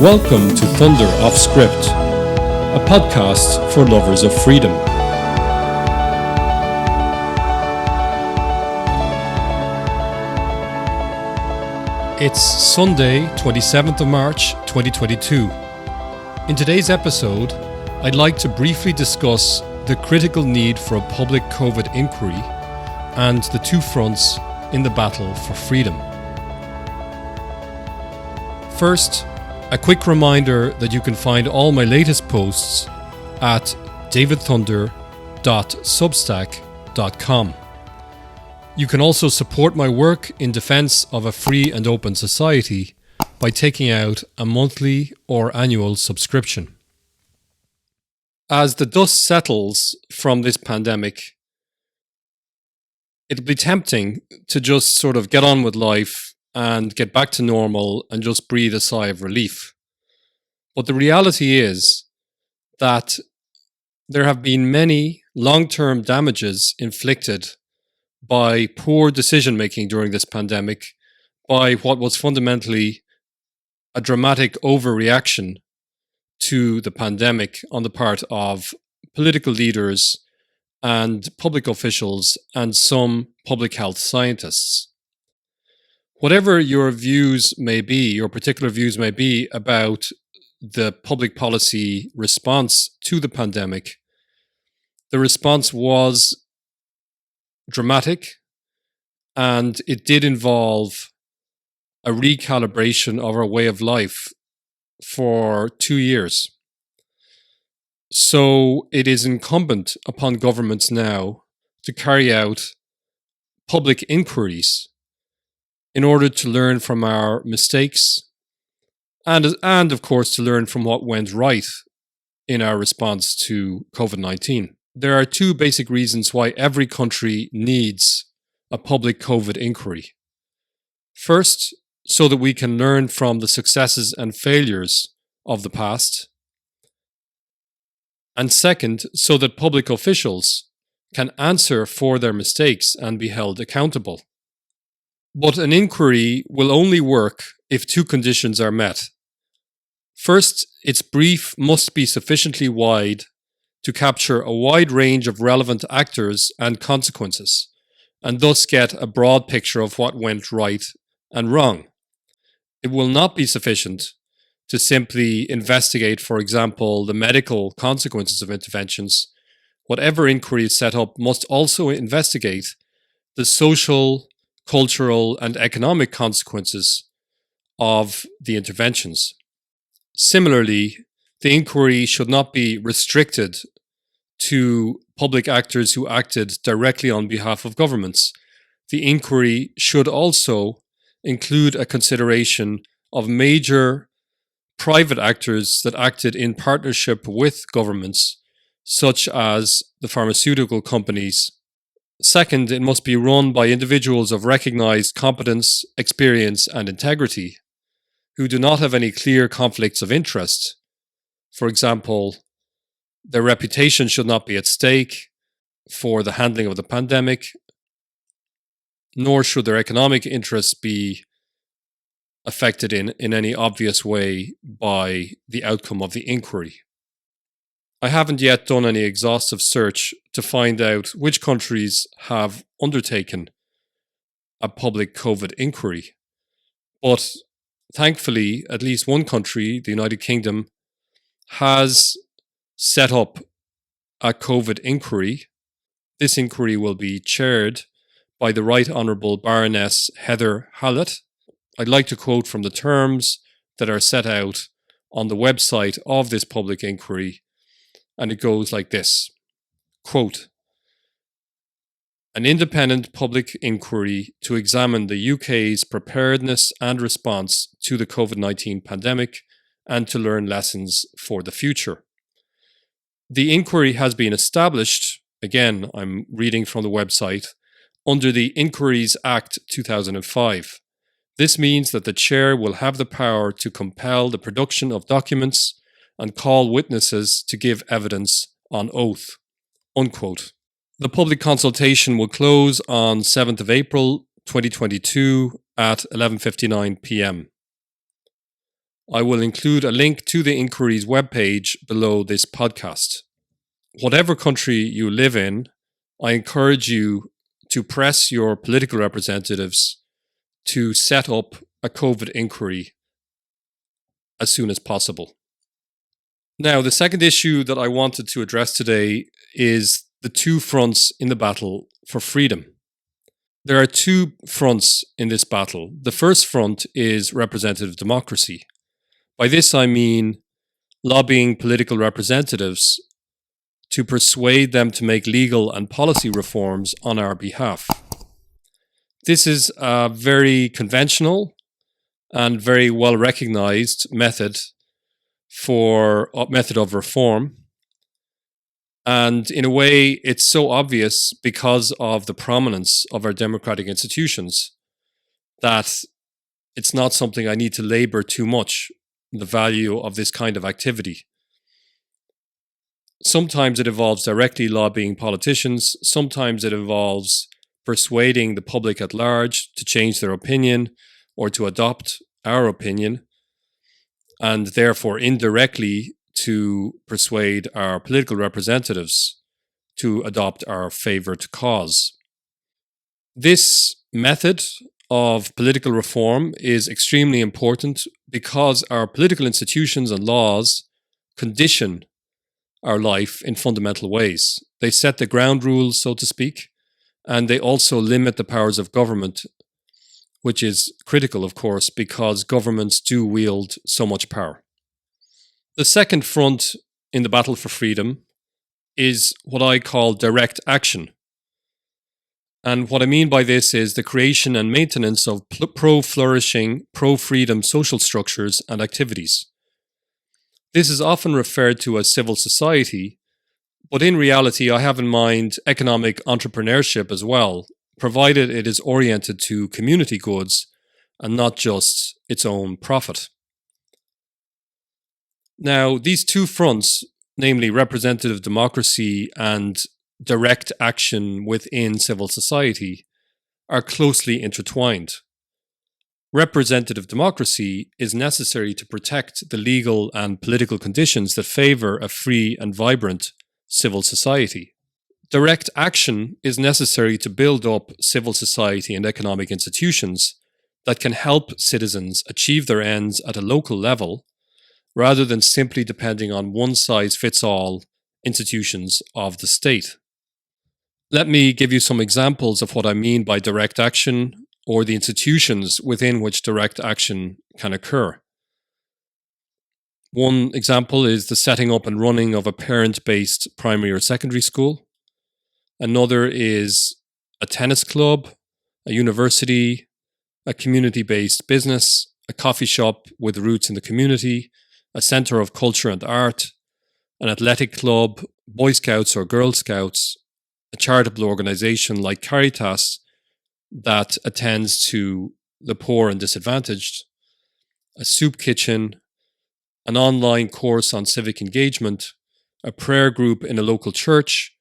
Welcome to Thunder Off Script, a podcast for lovers of freedom. It's Sunday, 27th of March, 2022. In today's episode, I'd like to briefly discuss the critical need for a public COVID inquiry and the two fronts in the battle for freedom. First, a quick reminder that you can find all my latest posts at davidthunder.substack.com. You can also support my work in defense of a free and open society by taking out a monthly or annual subscription. As the dust settles from this pandemic, it'll be tempting to just sort of get on with life and get back to normal and just breathe a sigh of relief. But the reality is that there have been many long-term damages inflicted by poor decision-making during this pandemic, by what was fundamentally a dramatic overreaction to the pandemic on the part of political leaders and public officials and some public health scientists. Whatever your views may be, your particular views may be about the public policy response to the pandemic, the response was dramatic and it did involve a recalibration of our way of life for 2 years. So it is incumbent upon governments now to carry out public inquiries in order to learn from our mistakes and of course to learn from what went right in our response to COVID-19. There are two basic reasons why every country needs a public COVID inquiry. First, so that we can learn from the successes and failures of the past. And second, so that public officials can answer for their mistakes and be held accountable. But an inquiry will only work if two conditions are met. First, its brief must be sufficiently wide to capture a wide range of relevant actors and consequences, and thus get a broad picture of what went right and wrong. It will not be sufficient to simply investigate, for example, the medical consequences of interventions. Whatever inquiry is set up must also investigate the social, cultural, and economic consequences of the interventions. Similarly, the inquiry should not be restricted to public actors who acted directly on behalf of governments. The inquiry should also include a consideration of major private actors that acted in partnership with governments, such as the pharmaceutical companies. Second, it must be run by individuals of recognized competence, experience, and integrity, who do not have any clear conflicts of interest. For example, their reputation should not be at stake for the handling of the pandemic, nor should their economic interests be affected in any obvious way by the outcome of the inquiry. I haven't yet done any exhaustive search to find out which countries have undertaken a public COVID inquiry, but thankfully, at least one country, the United Kingdom, has set up a COVID inquiry. This inquiry will be chaired by the Right Honourable Baroness Heather Hallett. I'd like to quote from the terms that are set out on the website of this public inquiry, and it goes like this, quote, "An independent public inquiry to examine the UK's preparedness and response to the COVID-19 pandemic and to learn lessons for the future. The inquiry has been established," again, I'm reading from the website, "under the Inquiries Act 2005. This means that the chair will have the power to compel the production of documents and call witnesses to give evidence on oath." Unquote. The public consultation will close on 7th of April 2022 at 11:59 p.m. I will include a link to the inquiry's webpage below this podcast. Whatever country you live in, I encourage you to press your political representatives to set up a COVID inquiry as soon as possible. Now, the second issue that I wanted to address today is the two fronts in the battle for freedom. There are two fronts in this battle. The first front is representative democracy. By this I mean lobbying political representatives to persuade them to make legal and policy reforms on our behalf. This is a very conventional and very well recognized method of reform. And in a way, it's so obvious because of the prominence of our democratic institutions that it's not something I need to labor too much, the value of this kind of activity. Sometimes it involves directly lobbying politicians. Sometimes it involves persuading the public at large to change their opinion or to adopt our opinion, and therefore indirectly to persuade our political representatives to adopt our favored cause. This method of political reform is extremely important because our political institutions and laws condition our life in fundamental ways. They set the ground rules, so to speak, and they also limit the powers of government, which is critical, of course, because governments do wield so much power. The second front in the battle for freedom is what I call direct action. And what I mean by this is the creation and maintenance of pro-flourishing, pro-freedom social structures and activities. This is often referred to as civil society, but in reality, I have in mind economic entrepreneurship as well, provided it is oriented to community goods and not just its own profit. Now, these two fronts, namely representative democracy and direct action within civil society, are closely intertwined. Representative democracy is necessary to protect the legal and political conditions that favor a free and vibrant civil society. Direct action is necessary to build up civil society and economic institutions that can help citizens achieve their ends at a local level rather than simply depending on one-size-fits-all institutions of the state. Let me give you some examples of what I mean by direct action or the institutions within which direct action can occur. One example is the setting up and running of a parent-based primary or secondary school. Another is a tennis club, a university, a community-based business, a coffee shop with roots in the community, a centre of culture and art, an athletic club, Boy Scouts or Girl Scouts, a charitable organisation like Caritas that attends to the poor and disadvantaged, a soup kitchen, an online course on civic engagement, a prayer group in a local church,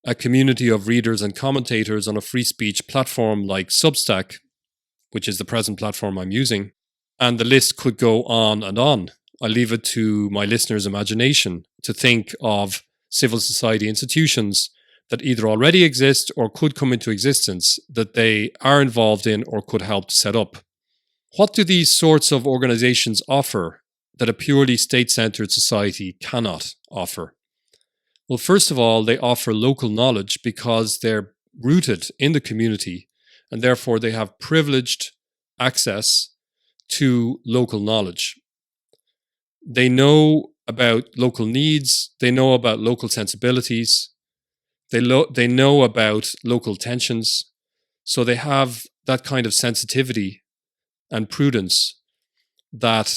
a community of readers and commentators on a free speech platform like Substack, which is the present platform I'm using, and the list could go on and on. I leave it to my listeners' imagination to think of civil society institutions that either already exist or could come into existence that they are involved in or could help to set up. What do these sorts of organizations offer that a purely state-centered society cannot offer? Well, first of all, they offer local knowledge because they're rooted in the community and therefore they have privileged access to local knowledge. They know about local needs, they know about local sensibilities, they know about local tensions, so they have that kind of sensitivity and prudence that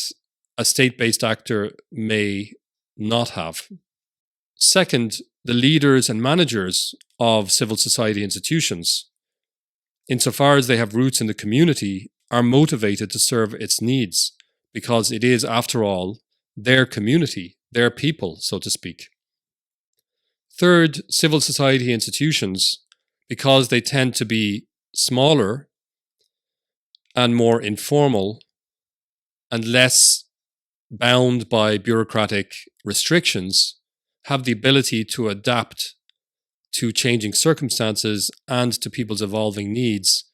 a state-based actor may not have. Second, the leaders and managers of civil society institutions, insofar as they have roots in the community, are motivated to serve its needs because it is, after all, their community, their people, so to speak. Third, civil society institutions, because they tend to be smaller and more informal and less bound by bureaucratic restrictions, have the ability to adapt to changing circumstances and to people's evolving needs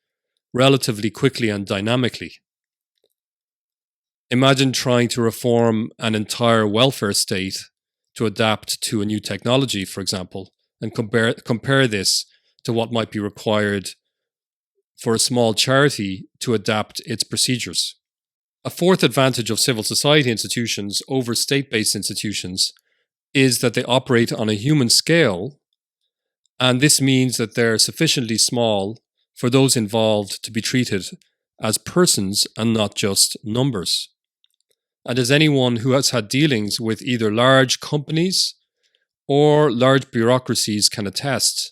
relatively quickly and dynamically. Imagine trying to reform an entire welfare state to adapt to a new technology, for example, and compare this to what might be required for a small charity to adapt its procedures. A fourth advantage of civil society institutions over state-based institutions is that they operate on a human scale, and this means that they're sufficiently small for those involved to be treated as persons and not just numbers. And as anyone who has had dealings with either large companies or large bureaucracies can attest,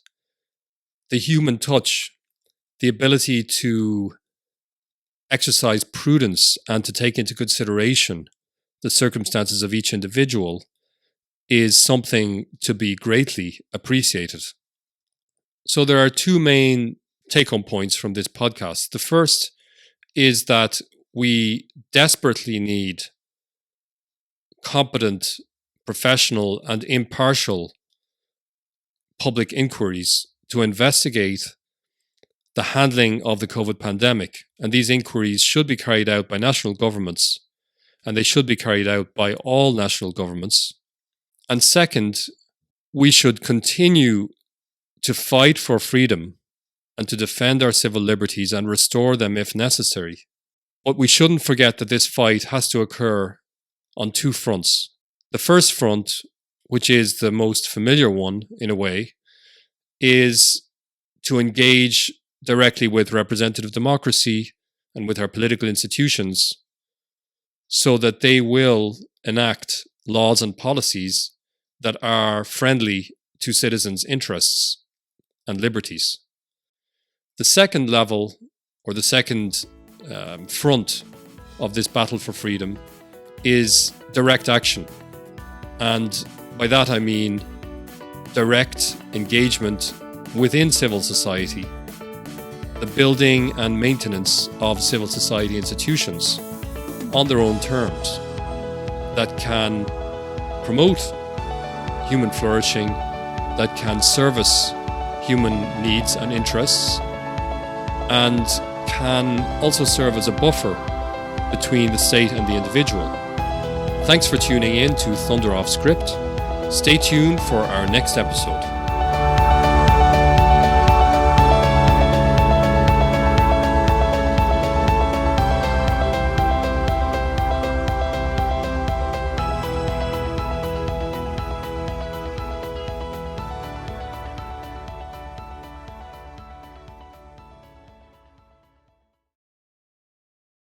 the human touch, the ability to exercise prudence and to take into consideration the circumstances of each individual is something to be greatly appreciated. So there are two main take-home points from this podcast. The first is that we desperately need competent, professional, and impartial public inquiries to investigate the handling of the COVID pandemic. And these inquiries should be carried out by national governments, and they should be carried out by all national governments. And second, we should continue to fight for freedom and to defend our civil liberties and restore them if necessary. But we shouldn't forget that this fight has to occur on two fronts. The first front, which is the most familiar one in a way, is to engage directly with representative democracy and with our political institutions so that they will enact laws and policies that are friendly to citizens' interests and liberties. The second level, or the second front of this battle for freedom, is direct action. And by that I mean direct engagement within civil society, the building and maintenance of civil society institutions on their own terms that can promote human flourishing, that can service human needs and interests, and can also serve as a buffer between the state and the individual. Thanks for tuning in to Thunder Off Script. Stay tuned for our next episode.